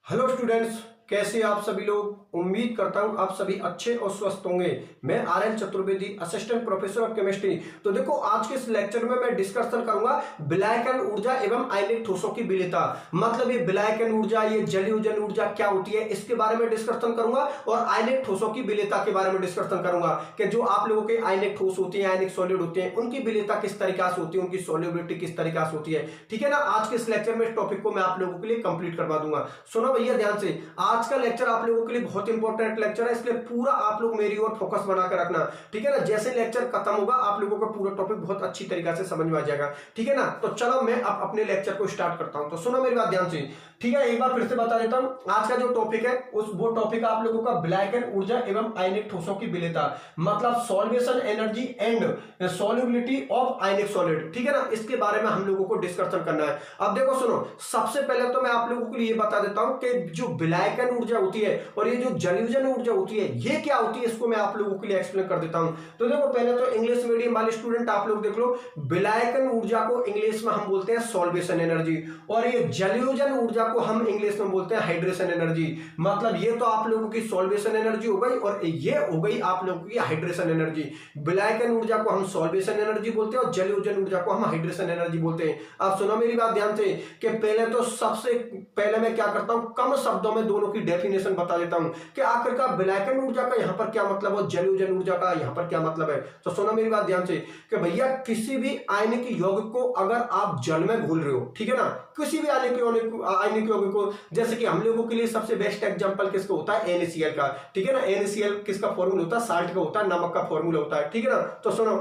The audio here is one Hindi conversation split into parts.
हेलो स्टूडेंट्स, कैसे आप सभी लोग। उम्मीद करता हूं आप सभी अच्छे और स्वस्थ होंगे। मैं RL. Chaturvedi, assistant professor of chemistry. तो देखो, आज के इस लेक्चर में मैं डिस्कशन करूंगा विलायकन ऊर्जा एवं आयनिक ठोसों की विलेयता। मतलब ये विलायकन ऊर्जा, ये जलयोजन ऊर्जा क्या होती है, इसके बारे में डिस्कशन करूंगा और आयनिक ठोसों की विलेयता के बारे में डिस्कशन करूंगा कि जो आप लोगों के आयनिक ठोस होती है, आयनिक सॉलिड होते हैं, उनकी विलेयता किस तरीके से होती है, उनकी सॉल्युबिलिटी किस तरीके से होती है। ठीक है ना। आज के इस लेक्चर में इस टॉपिक को मैं आप लोगों के लिए कंप्लीट करवा दूंगा। सुनो भैया ध्यान से, आज का लेक्चर आप लोगों के लिए बहुत इंपॉर्टेंट लेक्चर है, इसलिए पूरा आप लोग मेरी ओर फोकस बनाकर रखना। ठीक है ना। जैसे लेक्चर खत्म होगा आप लोगों को पूरा टॉपिक बहुत अच्छी तरीके से समझ में आ जाएगा। ठीक है ना। तो चलो मैं अब अपने लेक्चर को स्टार्ट करता हूं। तो सुनो मेरी बात ध्यान से। ठीक है, एक बार फिर से बता देता हूं। आज का जो टॉपिक है वो टॉपिक आप लोगों का विलायकन ऊर्जा एवं आयनिक ठोसों की विलेयता, मतलब solvation energy and solubility of ionic solid. ठीक है ना। इसके बारे में हम लोगों को डिस्कशन करना है। अब देखो सुनो, सबसे पहले तो मैं आप लोगों को ये बता देता हूं कि जो विलायकन ऊर्जा होती है और ये जो जलयोजन ऊर्जा होती है ये क्या होती है, इसको मैं आप लोगों के लिए एक्सप्लेन कर देता हूं। तो देखो, पहले तो इंग्लिश मीडियम वाले स्टूडेंट आप लोग देख लो, विलायकन ऊर्जा को इंग्लिश में हम बोलते हैं सॉल्वेशन एनर्जी, और ये जलयोजन ऊर्जा को हम इंग्लिश में बोलते हैं हाइड्रेशन एनर्जी। मतलब ये तो आप लोगों की सॉल्वेशन एनर्जी हो गई और ये हो गई आप लोगों की हाइड्रेशन एनर्जी। विलायकन ऊर्जा को हम सॉल्वेशन एनर्जी बोलते हैं और जलयोजन ऊर्जा को हम हाइड्रेशन एनर्जी बोलते हैं। अब सुनो मेरी बात ध्यान से कि पहले तो सबसे पहले मैं क्या करता हूं, कम शब्दों में दोनों की डेफिनेशन बता देता हूं कि आखिरकार विलायकन ऊर्जा का यहां पर क्या मतलब है, जलयोजन ऊर्जा का यहां पर क्या मतलब है। तो सुनो मेरी बात ध्यान से कि भैया किसी भी आयनिक यौगिक को अगर आप जल में घोल रहे हो, ठीक है ना, किसी भी आयनिक यौगिक को, जैसे कि हम लोगों के लिए सबसे बेस्ट एग्जांपल किसका होता है, NaCl का। ठीक है ना। NaCl किसका फॉर्मूला होता है, साल्ट का होता है, नमक का फॉर्मूला होता है। ठीक है ना। तो सुनो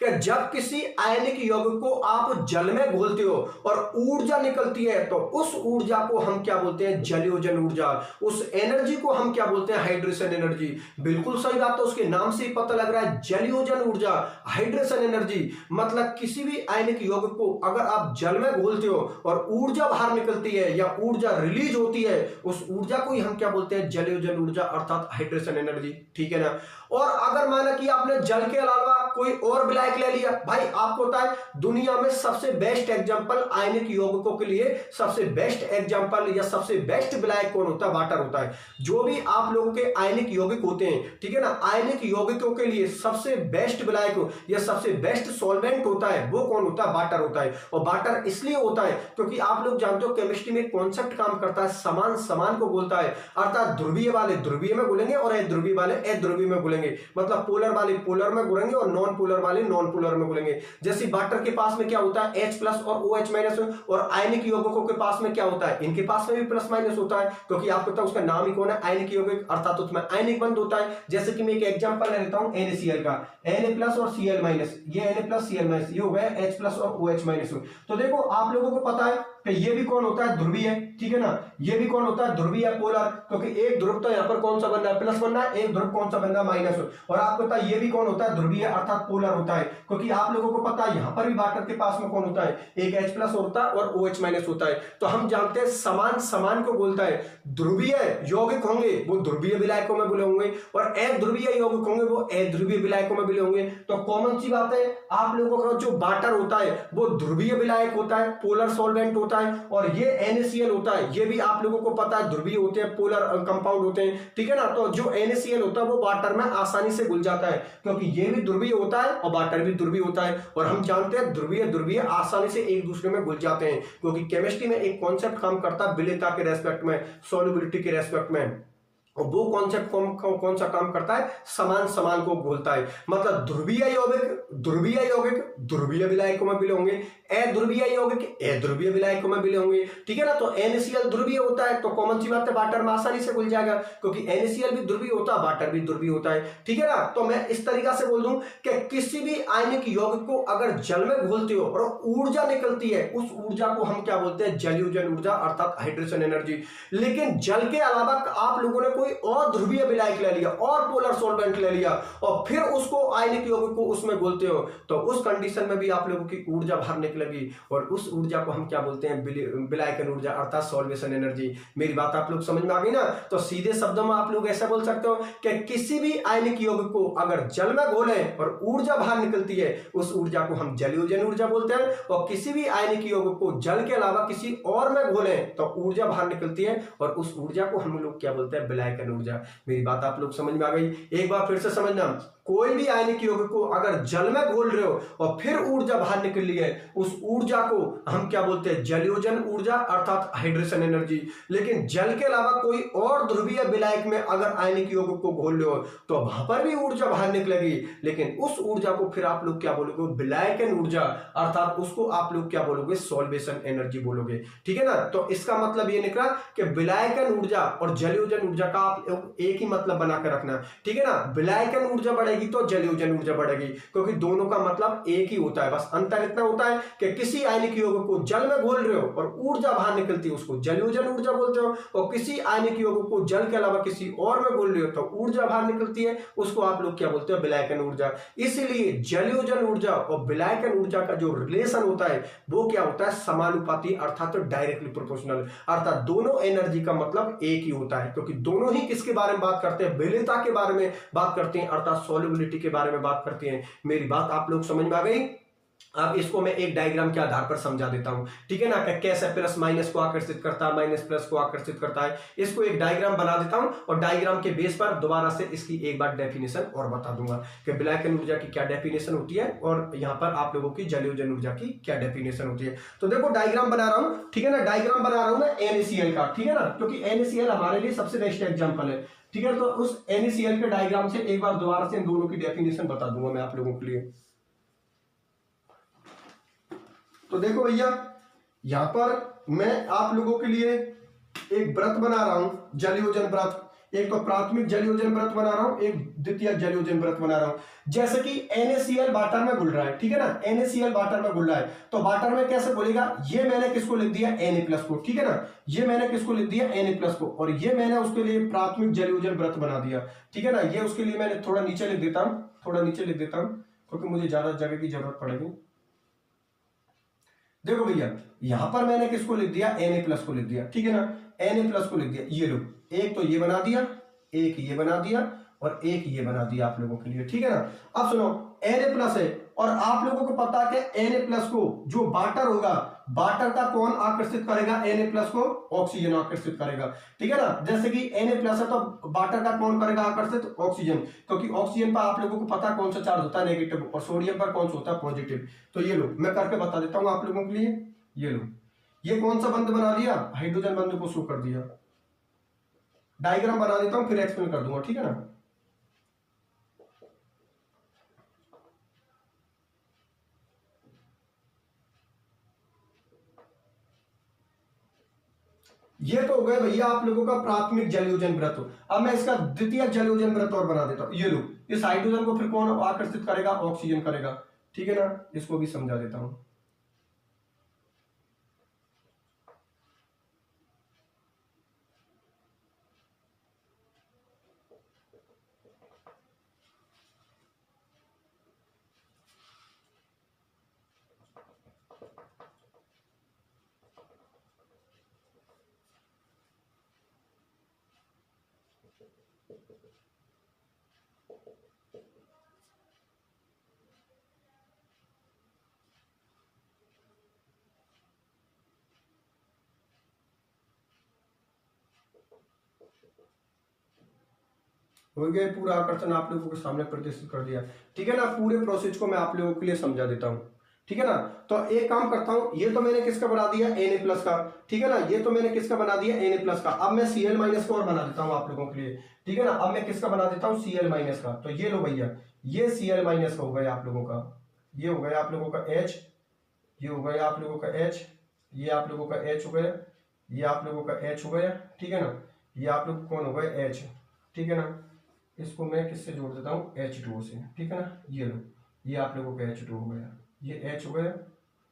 कि जब किसी आयनिक यौगिक को आप जल में घोलते हो और ऊर्जा निकलती है तो उस ऊर्जा को हम क्या बोलते हैं, जलयोजन ऊर्जा। उस एनर्जी को हम क्या बोलते हैं, हाइड्रेशन एनर्जी। बिल्कुल सही बात है, उसके नाम से ही पता लग रहा है, जलयोजन ऊर्जा, हाइड्रेशन एनर्जी। मतलब किसी भी आयनिक यौगिक को अगर आप जल में घोलते हो और ऊर्जा बाहर निकलती है या ऊर्जा रिलीज होती है, उस ऊर्जा को ही हम क्या बोलते हैं, जलयोजन ऊर्जा अर्थात हाइड्रेशन एनर्जी। ठीक है ना। और अगर माना कि आपने जल के अलावा कोई और विलायक ले लिया, भाई आपको पता है दुनिया में सबसे बेस्ट एग्जांपल आयनिक यौगिकों के लिए सबसे बेस्ट एग्जांपल या सबसे बेस्ट विलायक कौन होता है, वाटर होता है। जो भी आप लोगों के आयनिक यौगिक होते हैं, ठीक है ना, आयनिक यौगिकों के लिए सबसे बेस्ट विलायक या सबसे बेस्ट सॉल्वेंट होता है, वो कौन होता है, वाटर होता है। और वाटर इसलिए होता है क्योंकि आप लोग जानते हो केमिस्ट्री में कॉन्सेप्ट काम करता है, समान समान को बोलता है, अर्थात ध्रुवीय वाले ध्रुवीय में बोलेंगे और अध्रुवीय वाले अध्रुवीय में बोलेंगे। मतलब पोलर वाले पोलर में बोलेंगे और नॉन पोलर वाले नॉन पोलर में बोलेंगे। जैसे वाटर के पास में क्या होता है, H+ और OH-, और आयनिक यौगिकों के पास में क्या होता है, इनके पास में भी प्लस माइनस होता है, क्योंकि आपको पता है उसका नाम ही कौन है, आयनिक यौगिक, अर्थात उसमें आयनिक बंध होता है। जैसे कि मैं एक एग्जांपल ले लेता हूं NaCl का, Na+ और Cl-, ये Na+ Cl-, ये हो गया H+ और OH-। तो देखो आप लोगों को पता है कि ये भी कौन होता है, ध्रुवीय। ठीक है ना। ये भी कौन होता है, ध्रुवीय, पोलर, क्योंकि एक ध्रुव तो यहां पर कौन सा बन रहा है, प्लस बन रहा है, एक ध्रुव कौन सा बन रहा है, माइनस। और आपको पता है ये भी कौन होता है, ध्रुवीय अर्थात पोलर होता है, क्योंकि आप लोगों को पता है यहां पर भी वाटर के पास में कौन होता है, एक H+ होता है और OH- होता है। तो हम जानते हैं समान समान को बोलता है। ध्रुवीय यौगिक होंगे वो ध्रुवीय विलायकों में मिले होंगे और अध्रुवीय यौगिक होंगे वो अध्रुवीय विलायकों में मिले होंगे। तो कॉमन सी बात है, आप लोगों का जो वाटर होता है वो ध्रुवीय विलायक होता है, पोलर सॉल्वेंट होता है, और ये NaCl होता है, ये भी आप लोगों को पता है ध्रुवीय होते हैं, पोलर कंपाउंड होते हैं। ठीक है ना। तो जो NaCl होता है वो वाटर में आसानी से घुल जाता है, क्योंकि ये भी ध्रुवीय होता है और वाटर भी ध्रुवीय होता है। और हम जानते हैं ध्रुवीय ध्रुवीय आसानी से एक दूसरे में घुल जाते हैं, क्योंकि केमिस्ट्री में एक कॉन्सेप्ट काम करता है विलेयता के रेस्पेक्ट में, सॉल्युबिलिटी के रेस्पेक्ट में। और वो कॉन्सेप्ट कौन सा काम करता है, समान समान को घोलता है। मतलब ध्रुवीय यौगिक ध्रुवीय विलायकों में मिले होंगे, अध्रुवीय यौगिक अध्रुवीय विलायकों में मिले होंगे। ठीक है ना। तो NaCl ध्रुवीय होता है तो कॉमन सी बात है वाटर में आसानी से घुल जाएगा, क्योंकि NaCl भी ध्रुवीय होता है, वाटर भी ध्रुवीय होता है। ठीक है ना। तो मैं इस तरीके से बोल दूं कि किसी भी आयनिक यौगिक को अगर जल में घोलते हो और ऊर्जा निकलती है, उस ऊर्जा को हम क्या बोलते हैं, जलयोजन ऊर्जा अर्थात हाइड्रेशन एनर्जी। लेकिन जल के अलावा आप लोगों ने कोई और ध्रुवीय विलायक ले लिया और पोलर सॉल्वेंट ले लिया और फिर उसको आयनिक यौगिक को उसमें घोलते हो, तो उस कंडीशन में भी आप लोगों की ऊर्जा बाहर निकलेगी और उस ऊर्जा को हम क्या बोलते हैं, विलायकन ऊर्जा अर्थात सॉल्वेशन एनर्जी। मेरी बात आप लोग समझ में आ गई ना। तो सीधे शब्दों में आप लोग ऐसा बोल सकते हो कि किसी भी आयनिक यौगिक को अगर जल में घोलें और ऊर्जा बाहर निकलती है, उस ऊर्जा को हम जलयोजन ऊर्जा बोलते हैं। और किसी भी आयनिक यौगिक को जल के अलावा किसी और में घोलें तो ऊर्जा बाहर निकलती है और उस ऊर्जा को हम लोग क्या बोलते हैं, विलायकन ऊर्जा। मेरी बात आप लोग समझ में आ गई। एक बार फिर से समझना, कोई भी आयनिक यौगिक को अगर जल में घोल रहे हो और फिर ऊर्जा बाहर निकल रही है, उस ऊर्जा को हम क्या बोलते हैं, जलयोजन ऊर्जा अर्थात हाइड्रेशन एनर्जी। लेकिन जल के अलावा कोई और ध्रुवीय विलायक में अगर आयनिक यौगिक को घोल रहे हो तो वहां पर भी ऊर्जा बाहर निकलेगी, लेकिन उस ऊर्जा को फिर आप लोग क्या बोलोगे, विलायकन ऊर्जा अर्थात उसको आप लोग क्या बोलोगे, सॉल्वेशन एनर्जी बोलोगे। ठीक है ना। तो इसका मतलब ये निकला कि विलायकन ऊर्जा और जलयोजन ऊर्जा का आप एक ही मतलब बनाकर रखना। ठीक है ना। विलायकन ऊर्जा बढ़ेगी तो जलयोजन ऊर्जा बढ़ेगी, क्योंकि दोनों का मतलब एक ही होता है। बस अंतर इतना होता है कि किसी आयनिक यौगिक को जल में घोल रहे हो और ऊर्जा बाहर निकलती है, उसको जलयोजन ऊर्जा बोलते हो, और किसी आयनिक यौगिक को जल के अलावा किसी और में घोल रहे हो तो ऊर्जा बाहर निकलती है, उसको आप लोग क्या बोलते हो, विलायकन ऊर्जा। इसलिए जलयोजन ऊर्जा और विलायकन ऊर्जा का जो रिलेशन होता है वो क्या होता है, समानुपाती अर्थात डायरेक्टली प्रोपोर्शनल, अर्थात दोनों एनर्जी का मतलब एक ही होता है, क्योंकि दोनों ही किसके बारे में बात करते हैं, विलेयता के बारे में बात करते हैं अर्थात सॉल्युबिलिटी के बारे में बात करते हैं। मेरी बात आप लोग समझ में आ गई। अब इसको मैं एक डायग्राम के आधार पर समझा देता हूं। ठीक है ना। कैसे प्लस माइनस को आकर्षित करता है, माइनस प्लस को आकर्षित करता है, इसको एक डायग्राम बना देता हूं और डायग्राम के बेस पर दोबारा से इसकी एक बार डेफिनेशन और बता दूंगा कि विलायकन ऊर्जा की क्या डेफिनेशन होती है और यहां पर आप लोगों की जलयोजन ऊर्जा की क्या डेफिनेशन होती है। तो देखो डायग्राम बना रहा हूं। ठीक है ना। डायग्राम बना रहा हूं मैं NaCl का। ठीक है ना, क्योंकि NaCl हमारे लिए सबसे बेस्ट एग्जाम्पल है। ठीक है। तो उस NaCl के डायग्राम से एक बार दोबारा से इन दोनों की डेफिनेशन बता दूंगा मैं आप लोगों के लिए। तो देखो भैया, यहां पर मैं आप लोगों के लिए एक व्रत बना रहा हूं, जलयोजन व्रत। एक तो प्राथमिक जलयोजन व्रत बना रहा हूं, एक द्वितीय जलयोजन व्रत बना रहा हूं। जैसे कि NaCl वाटर में घुल रहा है। ठीक है ना। NaCl वाटर में घुल रहा है तो वाटर में कैसे घुलेगा, ये मैंने किसको लिख दिया, Na+ को। ठीक है ना। ये मैंने किसको लिख दिया, Na+ को, और ये मैंने उसके लिए प्राथमिक जलयोजन व्रत बना दिया। ठीक है ना। ये उसके लिए मैंने थोड़ा नीचे लिख देता हूं, थोड़ा नीचे लिख देता हूं, क्योंकि मुझे ज्यादा जगह की जरूरत पड़ेगी। देखो भैया, यहां पर मैंने किसको लिख दिया, Na+ को लिख दिया। ठीक है ना। Na+ को लिख दिया। ये लो, एक तो ये बना दिया, एक ये बना दिया और एक ये बना दिया आप लोगों के लिए। ठीक है ना। अब सुनो, Na+ है और आप लोगों को पता है कि Na+ को जो वाटर होगा, वाटर का कौन आकर्षित करेगा, Na+ को ऑक्सीजन आकर्षित करेगा। ठीक है ना। जैसे कि Na+ है तो वाटर का कौन करेगा आकर्षित, ऑक्सीजन, क्योंकि ऑक्सीजन पर आप लोगों को पता कौन सा चार्ज होता है, नेगेटिव, और सोडियम पर कौन सा होता है, पॉजिटिव। तो ये लो, मैं करके बता देता हूं आप लोगों के लिए। ये लो, ये कौन सा बंध बना दिया, हाइड्रोजन बंध को शो कर दिया। डायग्राम बना देता हूं फिर एक्सप्लेन कर दूंगा। ठीक है ना। ये तो हो गए भैया आप लोगों का प्राथमिक जलयोजन व्रत। अब मैं इसका द्वितीय जलयोजन व्रत और बना देता हूं। ये लो, इस हाइड्रोजन को फिर कौन आकर्षित करेगा, ऑक्सीजन करेगा। ठीक है ना। इसको भी समझा देता हूं। हो गया पूरा आकर्षण आप लोगों के सामने प्रदर्शित कर दिया। ठीक है ना। पूरे प्रोसेस को मैं आप लोगों के लिए समझा देता हूं। ठीक है ना। तो एक काम करता हूं, ये तो मैंने किसका बना दिया, Na+ का। ठीक है ना। ये तो मैंने किसका बना दिया, Na+ का। अब मैं Cl- को और बना देता हूं आप लोगों के लिए। ठीक है ना। अब मैं किसका बना देता हूं, Cl- का। तो ये लो भैया, ये Cl- का हो गया आप लोगों का, ये हो गया आप लोगों का H, ये हो गया आप लोगों का H, ये आप लोगों का H हो गया, ये आप लोगों का H हो गया। ठीक है ना। ये आप लोग कौन हो गए, H। ठीक है ना। इसको मैं किससे जोड़ देता हूँ, H2O से। ठीक है ना। ये लो, ये आप लोगों का H2O हो गया, ये H हो गया,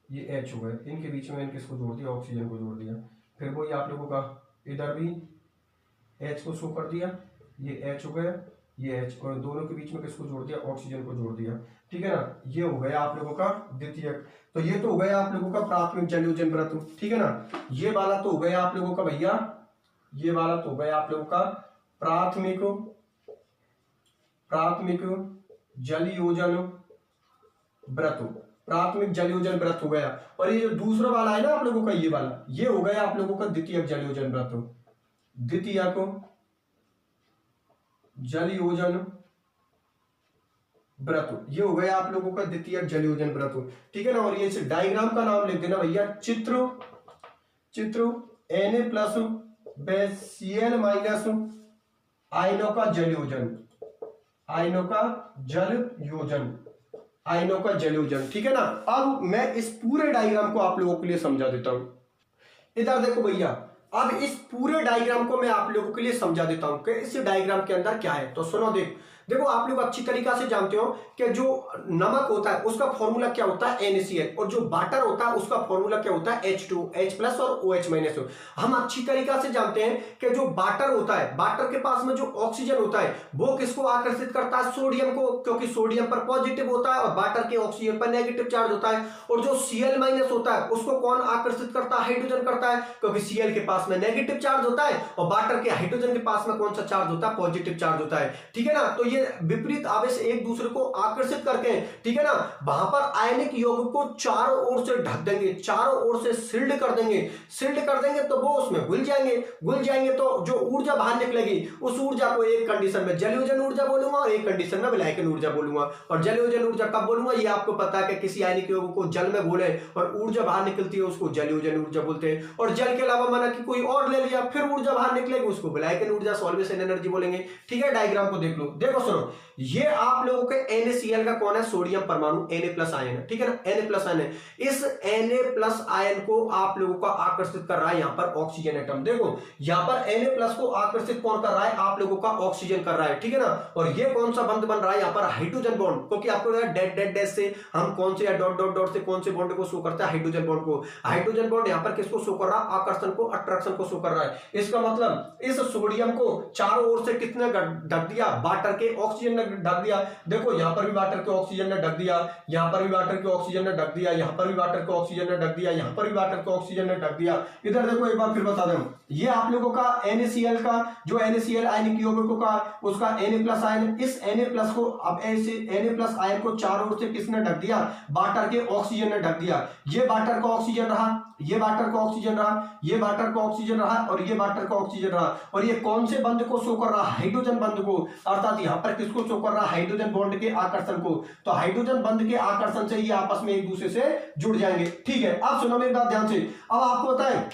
ये H हो गया। इनके बीच में मैंने किसको जोड़ दिया, ऑक्सीजन को जोड़ दिया। फिर वही आप लोगों का इधर भी H को शो कर दिया, ये H हो गया, ये H को दोनों के बीच में किसको जोड़ दिया, ऑक्सीजन को जोड़ दिया, ठीक है ना। ये हो गया आप लोगों का द्वितीयक। तो ये तो हो गया आप लोगों का प्राथमिक जलयोजन व्रत, ठीक है ना। ये वाला तो हो गया आप लोगों का भैया, ये वाला तो हो गया आप लोगों का प्राथमिक जल योजन व्रत, प्राथमिक जल योजन व्रत हो गया। और ये जो दूसरा वाला है ना आप लोगों का, ये वाला, ये हो गया आप लोगों का द्वितीयक जल योजन व्रत, द्वितीयक जल योजन व्रत, ये हो गया आप लोगों का द्वितीयक जल योजन व्रत, ठीक है ना। और ये डायग्राम का नाम लिख देना भैया, चित्र Na+Cl- आयनों का जल योजन, आयनों का जल योजन, ठीक है ना। अब मैं इस पूरे डायग्राम को आप लोगों के लिए समझा देता हूं। इधर देखो भैया, अब इस पूरे डायग्राम को मैं आप लोगों के लिए समझा देता हूं कि इस डायग्राम के अंदर क्या है। तो सुनो, देखो आप लोग अच्छी तरीका से जानते हो कि जो नमक होता है उसका फॉर्मूला क्या होता है, NaCl, और जो वाटर होता है उसका फॉर्मूला क्या होता है, H2H+ और OH-। हम अच्छी तरीका से जानते हैं कि जो वाटर होता है, वाटर के पास में जो ऑक्सीजन होता है वो किसको आकर्षित करता है, सोडियम को, क्योंकि सोडियम पर पॉजिटिव होता है और वाटर के ऑक्सीजन पर नेगेटिव चार्ज होता है। और जो Cl- होता है उसको कौन आकर्षित करता है, हाइड्रोजन करता है, क्योंकि Cl के पास में नेगेटिव चार्ज होता है और वाटर के हाइड्रोजन के पास में कौन सा चार्ज होता है, पॉजिटिव चार्ज होता है, ठीक है ना। तो ये विपरीत आवेश एक दूसरे को आकर्षित करके, ठीक है ना, वहां पर आयनिक यौगिक को चारों ओर से ढक देंगे, चारों ओर से सील्ड कर देंगे, तो वो उसमें घुल जाएंगे। तो जो ऊर्जा बाहर निकलेगी उस ऊर्जा को एक कंडीशन में जलयोजन ऊर्जा बोलूंगा और एक कंडीशन में विलायकन ऊर्जा बोलूंगा। और जलयोजन ऊर्जा कब बोलूंगा, ये आपको पता है कि किसी आयनिक यौगिक को जल में घोले और ऊर्जा बाहर निकलती है उसको जलयोजन ऊर्जा बोलते हैं। और जल के अलावा माना कि कोई और ले लिया फिर ऊर्जा बाहर निकलेगी उसको विलायकन ऊर्जा, सॉल्वेशन एनर्जी बोलेंगे, ठीक है। डायग्राम को देख लो, देखो सुनो, ये आप लोगों के NaCl का कौन है, सोडियम परमाणु, Na+ आयन है, ठीक है ना, Na+ आयन है। इस Na+ आयन को आप लोगों का आकर्षित कर रहा है यहां पर ऑक्सीजन एटम। देखो यहां पर Na+ को आकर्षित कौन कर रहा है, आप लोगों का ऑक्सीजन कर रहा है, ठीक है ना। और ये कौन सा बंध बन रहा है यहां पर, हाइड्रोजन बॉन्ड, क्योंकि आपको डेड से हम कौन से या डॉट से कौन से बॉन्ड को शो करता है, हाइड्रोजन बॉन्ड को। हाइड्रोजन बॉन्ड यहां पर किसको शो कर रहा है, आकर्षण को, अट्रैक्शन को शो कर रहा है। इसका मतलब इस सोडियम को चारों ओर से किसने ढक दिया, वाटर के ऑक्सीजन ने ढक दिया। देखो यहां पर भी वाटर के ऑक्सीजन ने ढक दिया, यहां पर भी वाटर के ऑक्सीजन ने ढक दिया, यहां पर भी वाटर के ऑक्सीजन ने ढक दिया, यहां पर भी वाटर के ऑक्सीजन ने ढक दिया। इधर देखो एक बार फिर बता दूं, ये आप लोगों का NaCl का जो NaCl आयनिक यौगिकों का उसका Na+ आयन, इस Na+ को अब ऐसे Na+ आयन को चारों ओर से किसने ढक दिया, वाटर के ऑक्सीजन ने ढक दिया। ये वाटर का ऑक्सीजन रहा, ये वाटर का ऑक्सीजन रहा, ये वाटर का ऑक्सीजन रहा और ये वाटर का ऑक्सीजन रहा। और ये कौन से बंध को शो कर रहा, हाइड्रोजन बंध को, अर्थात यहां पर किसको शो कर रहा, हाइड्रोजन बॉन्ड के आकर्षण को। तो हाइड्रोजन बंध के आकर्षण से ये आपस में एक दूसरे से जुड़ जाएंगे, ठीक है। अब सुनो मेरी बात ध्यान से, अब आपको पता है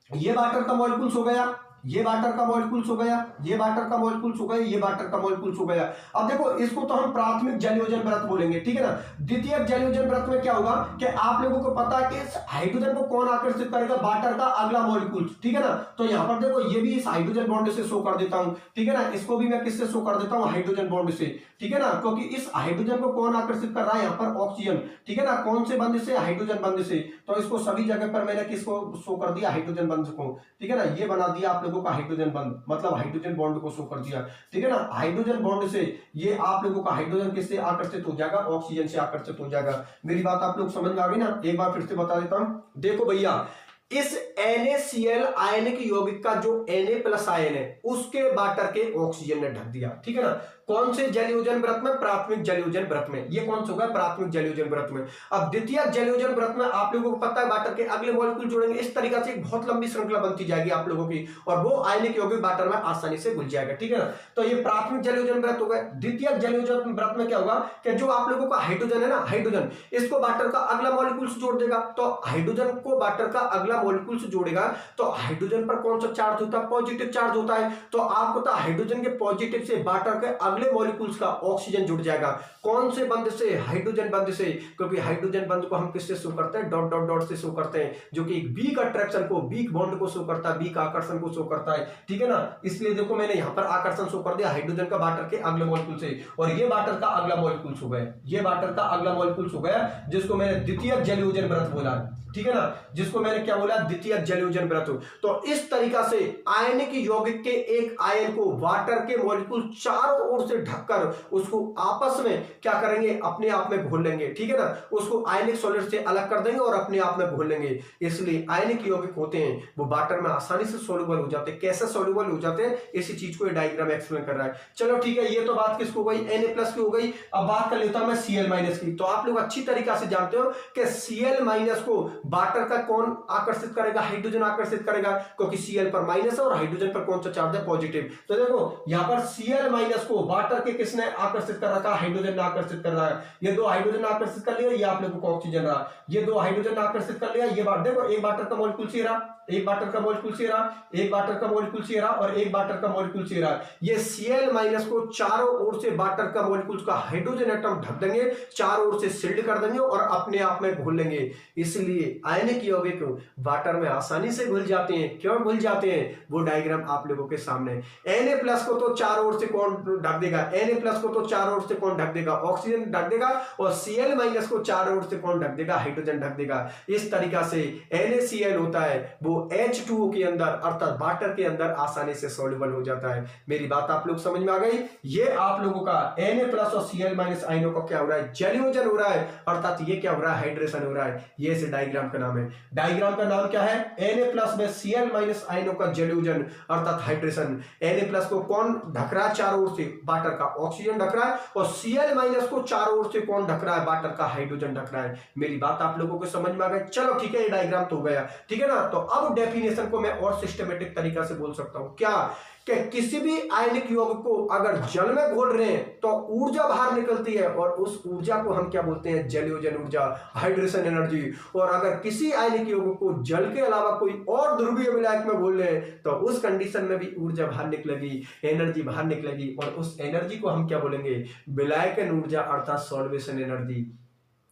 ये वाटर का मॉलिक्यूल्स हो गया, ये वाटर का मॉलिक्यूल्स हो गया, ये वाटर का मॉलिक्यूल्स हो गया, ये वाटर का मॉलिक्यूल्स हो गया। अब देखो इसको तो हम प्राथमिक जलयोजन व्रत बोलेंगे, ठीक है ना। द्वितीयक जलयोजन व्रत में क्या होगा कि आप लोगों को पता है कि इस हाइड्रोजन को कौन आकर्षित करेगा, वाटर का अगला मॉलिक्यूल, ठीक है ना। तो यहां पर देखो ये भी इस हाइड्रोजन बॉन्ड से शो कर देता हूं, ठीक है ना। इसको भी मैं किससे शो कर देता हूं, हाइड्रोजन बॉन्ड से, ठीक है ना, क्योंकि इस हाइड्रोजन को कौन आकर्षित कर रहा है, यहां पर ऑक्सीजन, ठीक है ना। कौन से बंध से, हाइड्रोजन बंध से। तो इसको सभी जगह पर मैंने किसको शो कर दिया, हाइड्रोजन बंध को, ठीक है ना। ये बना दिया आप लोगों का हाइड्रोजन बंध, मतलब हाइड्रोजन बॉन्ड को शो कर दिया, ठीक है ना। हाइड्रोजन बॉन्ड से ये आप लोगों का हाइड्रोजन किससे आकर्षित हो जाएगा, ऑक्सीजन से आकर्षित हो जाएगा। मेरी बात आप लोग समझ में आ गई ना, एक बार फिर से बता देता हूं। देखो भैया, इस NaCl आयनिक यौगिक का जो Na+ आयन है उसके वाटर के ऑक्सीजन ने ढक दिया, ठीक है ना। कौन से जलयोजन व्रत में, प्राथमिक जलयोजन व्रत में। ये कौन सा होगा, प्राथमिक जलयोजन व्रत में। अब द्वितीयक जलयोजन व्रत में आप लोगों को पता है वाटर के अगले मॉलिक्यूल जोड़ेंगे, इस तरीका से एक बहुत लंबी श्रृंखला बनती जाएगी आप लोगों की, और वो आयनिक यौगिक वाटर में आसानी से घुल जाएगा, ठीक है ना। तो ये प्राथमिक जलयोजन व्रत हो गया। द्वितीयक जलयोजन व्रत में क्या होगा कि जो आप लोगों का हाइड्रोजन है ना, हाइड्रोजन इसको वाटर का अगला मॉलिक्यूल से जोड़ देगा। तो हाइड्रोजन को वाटर का अगला मॉलिक्यूल से जोड़ेगा तो हाइड्रोजन पर कौन सा चार्ज होता है, पॉजिटिव चार्ज होता है। तो आपको पता हाइड्रोजन के पॉजिटिव से वाटर के अगले अगले मॉलिक्यूल्स का ऑक्सीजन जुड़ जाएगा। कौन से बंध से? हाइड्रोजन बंध से, क्योंकि हाइड्रोजन बंध को हम किससे शो करते हैं? डॉट डॉट डॉट से शो करते हैं, जो कि एक वीक अट्रैक्शन को, वीक बॉन्ड को शो करता है, वीक आकर्षण को शो करता है, ठीक है ना। इसलिए देखो मैंने यहां पर आकर्षण शो कर दिया हाइड्रोजन का वाटर के अगले मॉलिक्यूल से, और ये वाटर का अगला मॉलिक्यूल हो गया, ये वाटर का अगला मॉलिक्यूल हो गया, जिसको मैंने द्वितीयक जलयोजन व्रत बोला, ठीक है ना, जिसको मैंने क्या बोला? द्वितीयक जलयोजन व्रत। तो इस तरीका से आयनिक यौगिक के एक आयन को वाटर के मॉलिक्यूल चारों ओर से ढककर उसको आपस में क्या करेंगे? अपने आप में घोल लेंगे, ठीक है ना, उसको आयनिक सॉलिड से अलग कर देंगे और अपने आप में घोल लेंगे। इसलिए आयनिक यौगिक होते हैं वो वाटर में आसानी से सॉल्युबल हो जाते हैं। कैसे सॉल्युबल हो जाते हैं, इसी चीज को ये डायग्राम एक्सप्लेन कर रहा है। चलो ठीक है, ये तो बात किसकी हो गई? Na+ की हो गई। अब बात कर लेता हूं मैं Cl- की। तो आप लोग अच्छी तरीका से जानते हो कि Cl- को वाटर का कौन आकर्षित करेगा? हाइड्रोजन आकर्षित करेगा, क्योंकि Cl पर माइनस है और हाइड्रोजन पर कौन सा चार्ज है? पॉजिटिव। तो देखो यहां पर Cl- को वाटर के किसने आकर्षित कर रखा? हाइड्रोजन ने आकर्षित कर रहा है। ये दो हाइड्रोजन आकर्षित कर लिया, ये आप लोगों को ऑक्सीजन रहा। ये दो हाइड्रोजन आकर्षित कर लिया, ये बात देखो, एक वाटर का मॉलिक्यूल सी रहा, एक वाटर का मॉलिक्यूल सी रहा, एक वाटर का मॉलिक्यूल सी रहा और एक वाटर का मॉलिक्यूल सी रहा। ये Cl- को चारों ओर से वाटर का मॉलिक्यूल का हाइड्रोजन एटम ढक देंगे, चारों ओर से शिल्ड कर देंगे और अपने आप में घुल लेंगे। इसलिए आयनिक यौगिक वाटर में आसानी से घुल जाते हैं। क्यों घुल जाते हैं? वो डायग्राम आप लोगों के सामने। Na+ को तो चारों ओर से कौन ढक देगा? Na+ को तो चारों ओर से कौन ढक देगा? ऑक्सीजन ढक देगा। और Cl- को चारों ओर से कौन ढक देगा? हाइड्रोजन ढक देगा। इस तरीका से NaCl होता है वो H2O के अंदर अर्थात वाटर के अंदर आसानी से सॉल्युबल हो जाता है। मेरी बात आप लोग समझ में आ गई? ये आप लोगों का Na+ और Cl- आयनों का क्या हो रहा है? जलयोजन हो रहा है, अर्थात ये क्या हो रहा है? हाइड्रेशन हो रहा है। ये इस डायग्राम का नाम है। डायग्राम का नाम क्या है? Na+ में Cl- आयनों का जलयोजन अर्थात हाइड्रेशन। Na+ को कौन ढक रहा है? चारों ओर से वाटर का ऑक्सीजन ढक रहा है, और Cl- को चारों ओर से कौन ढक रहा है? वाटर का हाइड्रोजन ढक रहा है। मेरी बात आप लोगों को समझ में आ गई? चलो ठीक है, ये डायग्राम तो हो गया, ठीक है ना। तो अब डेफिनेशन को मैं और सिस्टमेटिक तरीका से बोल सकता हूं। क्या? कि किसी भी आयनिक यौगिक को अगर जल में घोल रहे हैं तो ऊर्जा बाहर निकलती है, और उस ऊर्जा को हम क्या बोलते हैं? जलयोजन ऊर्जा, हाइड्रेशन एनर्जी। और अगर किसी आयनिक यौगिक को जल के अलावा कोई और ध्रुवीय विलायक में घोल रहे हैं तो उस कंडीशन में भी ऊर्जा बाहर निकलेगी, एनर्जी बाहर निकलेगी, और उस एनर्जी को हम क्या बोलेंगे? विलायकन ऊर्जा अर्थात सॉल्वेशन एनर्जी।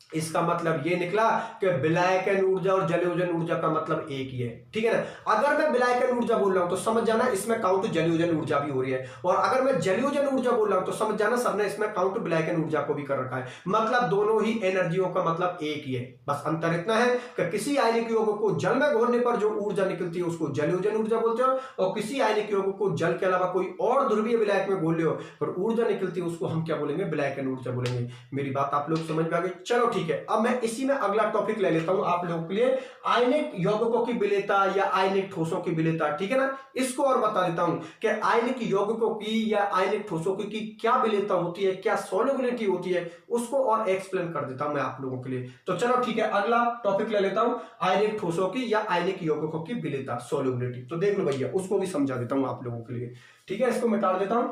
इसका मतलब ये निकला कि विलायकन ऊर्जा और जलयोजन ऊर्जा का मतलब एक ही है, ठीक है ना। अगर मैं विलायकन ऊर्जा बोल रहा हूं तो समझ जाना इसमें काउंट जलयोजन ऊर्जा भी हो रही है, और अगर मैं जलयोजन ऊर्जा बोल रहा हूं तो समझ जाना सबने इसमें काउंट विलायकन ऊर्जा को भी कर रखा है। मतलब दोनों ही एनर्जियों का मतलब एक ही है। बस अंतर इतना है कि किसी आयनिक यौगिक को जल में घोलने पर जो ऊर्जा निकलती है उसको जलयोजन ऊर्जा बोलते हो, और किसी आयनिक यौगिक को जल के अलावा कोई और ध्रुवीय विलायक में घोल लो और ऊर्जा निकलती है उसको हम क्या बोलेंगे? विलायकन ऊर्जा बोलेंगे। मेरी बात आप लोग समझ में आ गई? चलो ठीक है, अब मैं इसी में अगला टॉपिक ले लेता हूं आप लोगों के लिए, आयनिक यौगिकों की विलेयता या आयनिक ठोसों की विलेयता, ठीक है ना। इसको और बता देता हूं कि आयनिक यौगिकों की या आयनिक ठोसों की क्या विलेयता होती है, क्या सॉल्युबिलिटी होती है, उसको और एक्सप्लेन कर देता हूं मैं आप लोगों के लिए। तो चलो ठीक है, अगला टॉपिक ले लेता हूं, आयनिक ठोसों की या आयनिक यौगिकों की विलेयता, सॉल्युबिलिटी। तो देख लो भैया, उसको भी समझा देता हूं आप लोगों के लिए, ठीक है। इसको मिटा देता हूं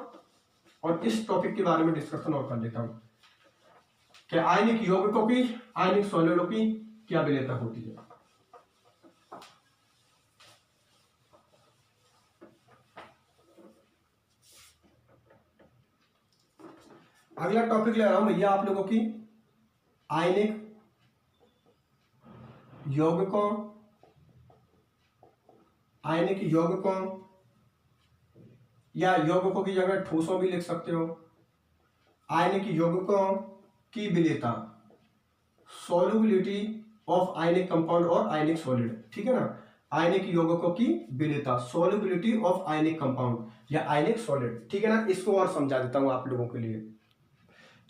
और इस टॉपिक के बारे में डिस्कशन और कर लेता हूं कि आयनिक यौगिकों की, आयनिक सॉलिडों की क्या विलेयता होती है। अगला टॉपिक ले रहा हूं भैया आप लोगों की, आयनिक यौगिकों, आयनिक यौगिकों या यौगिकों की जगह ठोसों भी लिख सकते हो, आयनिक यौगिकों की विलेयता, सॉल्युबिलिटी ऑफ आयनिक कंपाउंड और आयनिक सॉलिड, ठीक है ना। आयनिक यौगिकों की विलेयता, सॉल्युबिलिटी ऑफ आयनिक कंपाउंड या आयनिक सॉलिड, ठीक है ना। इसको और समझा देता हूं आप लोगों के लिए।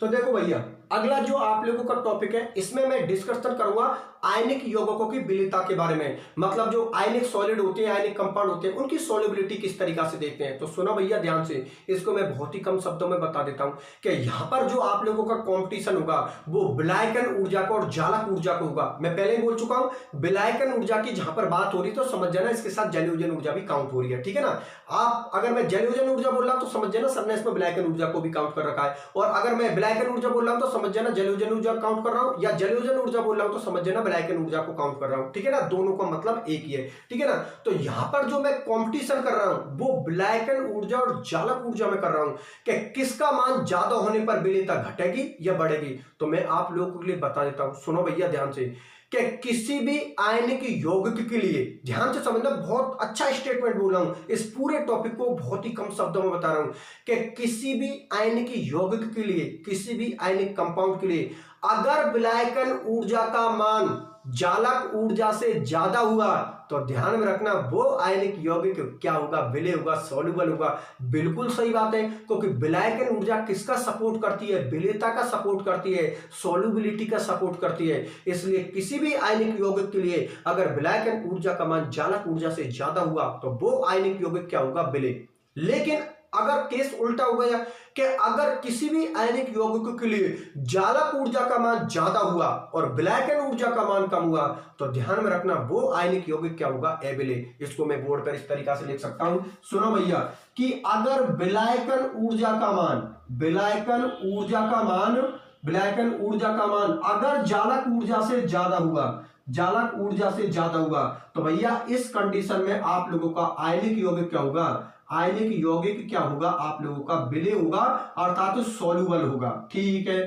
तो देखो भैया, अगला जो आप लोगों का टॉपिक है इसमें मैं डिस्कशन करूंगा आयनिक यौगिकों की विलेयता के बारे में। मतलब जो आयनिक सॉलिड होते हैं, आयनिक कंपाउंड होते हैं, उनकी सॉल्युबिलिटी किस तरीका से देखते हैं। तो सुनो भैया ध्यान से, इसको मैं बहुत ही कम शब्दों में बता देता हूं कि यहां पर जो आप लोगों का कंपटीशन होगा वो विलायकन ऊर्जा का और जालक ऊर्जा का होगा। मैं पहले ही बोल चुका हूं, विलायकन ऊर्जा की जहां पर बात हो रही तो समझ जाना इसके साथ जलयोजन ऊर्जा भी काउंट हो रही है, ठीक है ना। आप अगर मैं जलयोजन ऊर्जा बोल रहा हूं तो समझ जाना सबने इसमें विलायकन ऊर्जा को भी काउंट कर रखा है, और अगर मैं विलायकन ऊर्जा बोल रहा हूं तो समझ जाना जलयोजन ऊर्जा काउंट कर रहा हूं, या जलयोजन ऊर्जा बोल रहा हूं तो समझ जाना विलायकन ऊर्जा को काउंट कर रहा हूं। ठीक है ना, दोनों का मतलब एक ही है। ठीक है ना, तो यहां पर जो मैं कंपटीशन कर रहा हूं वो विलायकन ऊर्जा और जालक ऊर्जा में कर रहा हूं कि किसका मान ज्यादा होने पर विलेयता घटेगी या बढ़ेगी। तो मैं आप लोगों के लिए बता देता हूं, सुनो भैया ध्यान से, कि किसी भी आयनिक यौगिक के लिए, ध्यान से समझना, बहुत अच्छा स्टेटमेंट बोल रहा हूं, इस पूरे टॉपिक को बहुत ही कम शब्दों में बता रहा हूं कि किसी भी आयनिक यौगिक के लिए, किसी भी आयनिक कंपाउंड के लिए अगर विलायकन ऊर्जा का मान जालक ऊर्जा से ज्यादा हुआ तो ध्यान में रखना वो आयनिक यौगिक क्या होगा, विलेय होगा, सॉल्युबल होगा। बिल्कुल सही बात है, क्योंकि विलायकन ऊर्जा किसका सपोर्ट करती है, विलेयता का सपोर्ट करती है, सॉल्युबिलिटी का सपोर्ट करती है। इसलिए किसी भी आयनिक यौगिक के लिए अगर विलायकन ऊर्जा का मान जालक ऊर्जा से ज्यादा हुआ तो वो आयनिक यौगिक क्या होगा, विलेय। लेकिन अगर केस उल्टा हो गया कि अगर किसी भी आयनिक यौगिक के लिए जालक ऊर्जा का मान ज्यादा हुआ और विलायकन ऊर्जा का मान कम हुआ तो ध्यान में रखना वो आयनिक यौगिक क्या होगा, अविलेय। इसको मैं बोर्ड पर इस तरीका से लिख सकता हूं, सुनो भैया, कि अगर विलायकन ऊर्जा का मान, विलायकन ऊर्जा का मान, विलायकन ऊर्जा का मान अगर जालक ऊर्जा से ज्यादा हुआ, जालक ऊर्जा से ज्यादा हुआ, तो भैया इस कंडीशन में आप लोगों का आयनिक यौगिक क्या होगा, आयनिक यौगिक क्या होगा, आप लोगों का विलेय होगा, अर्थात सॉल्युबल होगा। ठीक है,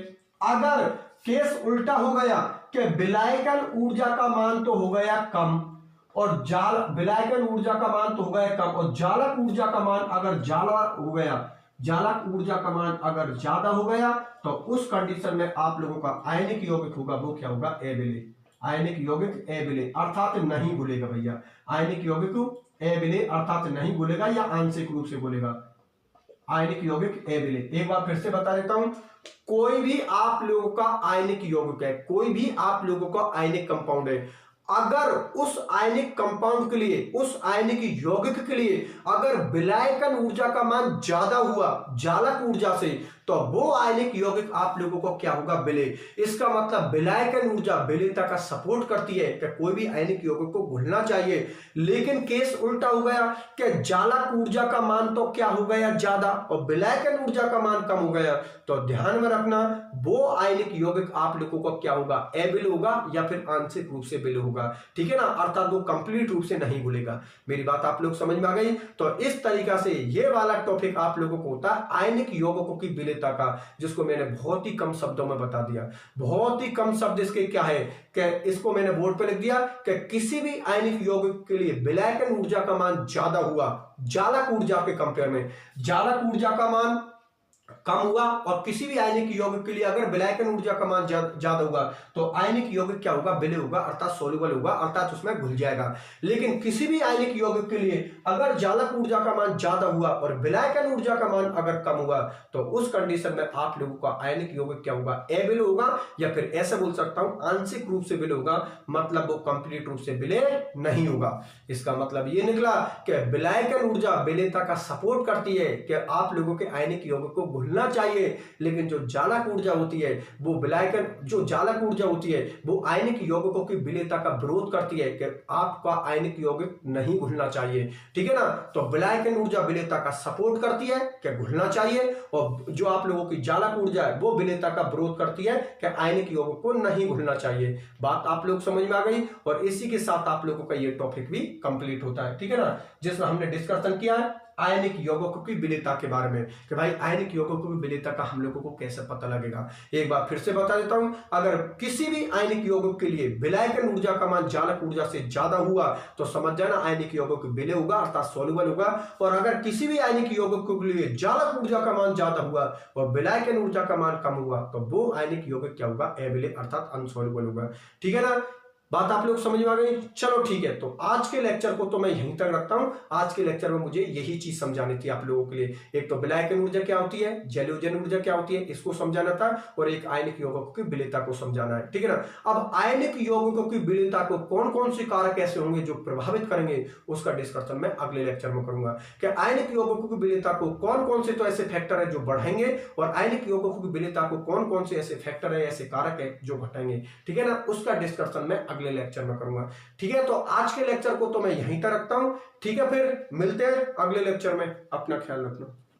अगर केस उल्टा हो गया कि विलायकन ऊर्जा का मान तो हो गया कम और विलायकन ऊर्जा का मान तो हो गया कम और जालक ऊर्जा का मान अगर ज्यादा हो गया, जालक ऊर्जा का मान अगर ज्यादा हो गया तो उस कंडीशन में आप लोगों का आयनिक यौगिक होगा वो क्या होगा, अविलेय। आयनिक यौगिक अविलेय अर्थात नहीं घुलेगा भैया, आयनिक यौगिक अविलेय अर्थात नहीं घुलेगा या आंशिक रूप से घुलेगा, आयनिक यौगिक अविलेय। एक बार फिर से बता देता हूं, कोई भी आप लोगों का आयनिक यौगिक है, कोई भी आप लोगों का आयनिक कंपाउंड है, अगर उस आयनिक कंपाउंड के लिए, उस आयनिक यौगिक के लिए अगर विलायकन ऊर्जा का मान ज्यादा हुआ जालक ऊर्जा से तो वो आयनिक यौगिक आप लोगों को क्या होगा, विलेय। इसका मतलब विलायकन ऊर्जा विलेयता का सपोर्ट करती है कि कोई भी आयनिक यौगिक को घुलना चाहिए। लेकिन केस उल्टा हो गया कि जालक ऊर्जा का मान तो क्या हो गया ज्यादा और विलायकन ऊर्जा का मान कम हो गया, तो ध्यान में रखना वो आयनिक यौगिक आप लोगों को क्या होगा, अविलेय होगा या फिर आंशिक रूप से विलेय होगा। ठीक है ना, अर्थात वो कंप्लीट रूप से नहीं घुलेगा। मेरी बात आप लोग समझ में आ गई। तो इस तरीका से ये वाला टॉपिक आप लोगों को होता है आयनिक यौगिकों की विलेयता का, जिसको मैंने बहुत ही कम शब्दों में बता दिया। बहुत ही कम शब्द इसके क्या है कि इसको मैंने बोर्ड पे लिख दिया कि किसी भी आयनिक यौगिक के लिए विलायकन ऊर्जा का मान ज्यादा हुआ जालक ऊर्जा के कंपेयर में, जालक ऊर्जा का मान कम हुआ और किसी भी आयनिक यौगिक के लिए अगर विलायकन ऊर्जा का मान ज्यादा हुआ तो आयनिक यौगिक क्या होगा, विलेय होगा, अर्थात सॉल्युबल होगा, अर्थात उसमें घुल जाएगा। लेकिन किसी भी आयनिक यौगिक के लिए अगर जालक ऊर्जा का मान ज्यादा हुआ और विलायकन ऊर्जा का मान अगर कम हुआ तो उस कंडीशन में आप लोगों का आयनिक यौगिक क्या होगा, अविलेय होगा या फिर ऐसे बोल सकता हूं आंशिक रूप से विलेय होगा, मतलब वो कंप्लीट रूप से विलेय नहीं होगा। इसका मतलब ये निकला कि विलायकन ऊर्जा विलेयता का सपोर्ट करती है कि आप लोगों के आयनिक यौगिक को घुलना चाहिए, लेकिन जो जालक ऊर्जा होती है वो विलायकन, जो जालक ऊर्जा होती है वो आयनिक यौगिकों की विलेयता का विरोध करती है कि आपका आयनिक यौगिक नहीं घुलना चाहिए। ठीक है ना, तो विलायकन ऊर्जा विलेयता का सपोर्ट करती है कि घुलना चाहिए और जो आप लोगों की जालक ऊर्जा है वो विलेयता का विरोध करती है कि आयनिक यौगिक को नहीं घुलना चाहिए। बात आप लोग समझ में आ गई और इसी के साथ आप लोगों का ये टॉपिक भी कंप्लीट होता है। ठीक है ना, जिसमें हमने डिस्कशन किया है आयनिक यौगिकों की विलेयता के बारे में कि भाई आयनिक यौगिकों की विलेयता का हम लोगों को कैसे पता लगेगा। एक बार फिर से बता देता हूं, अगर किसी भी आयनिक यौगिक के लिए विलायकन ऊर्जा का मान जालक ऊर्जा से ज्यादा हुआ तो समझ जाना आयनिक यौगिक विलेय होगा, अर्थात सॉल्युबल होगा। और अगर किसी भी आयनिक यौगिक के लिए जालक ऊर्जा का मान ज्यादा हुआ और विलायकन ऊर्जा का मान कम हुआ तो वो आयनिक यौगिक क्या होगा, अविलेय अर्थात अनसॉल्युबल होगा। ठीक है ना, बात आप लोग समझ में आ गई। चलो ठीक है, तो आज के लेक्चर को तो मैं यहीं तक रखता हूं। आज के लेक्चर में मुझे यही चीज समझानी थी आप लोगों के लिए, एक तो विलायकन ऊर्जा क्या होती है, जलयोजन ऊर्जा क्या होती है, इसको समझाना था और एक आयनिक यौगिकों की विलेयता को समझाना है। ठीक है ना, अब आयनिक यौगिकों की विलेयता को कौन कौन से कारक ऐसे होंगे जो प्रभावित करेंगे उसका डिस्कशन मैं अगले लेक्चर में करूंगा कि आयनिक यौगिकों की विलेयता को कौन कौन से तो ऐसे फैक्टर है जो बढ़ाएंगे और आयनिक यौगिकों की विलेयता को कौन कौन से ऐसे फैक्टर है, ऐसे कारक है जो घटाएंगे। ठीक है ना, उसका डिस्कशन मैं अगले लेक्चर में करूंगा। ठीक है, तो आज के लेक्चर को तो मैं यहीं तक रखता हूं। ठीक है, फिर मिलते हैं अगले लेक्चर में। अपना ख्याल रखना।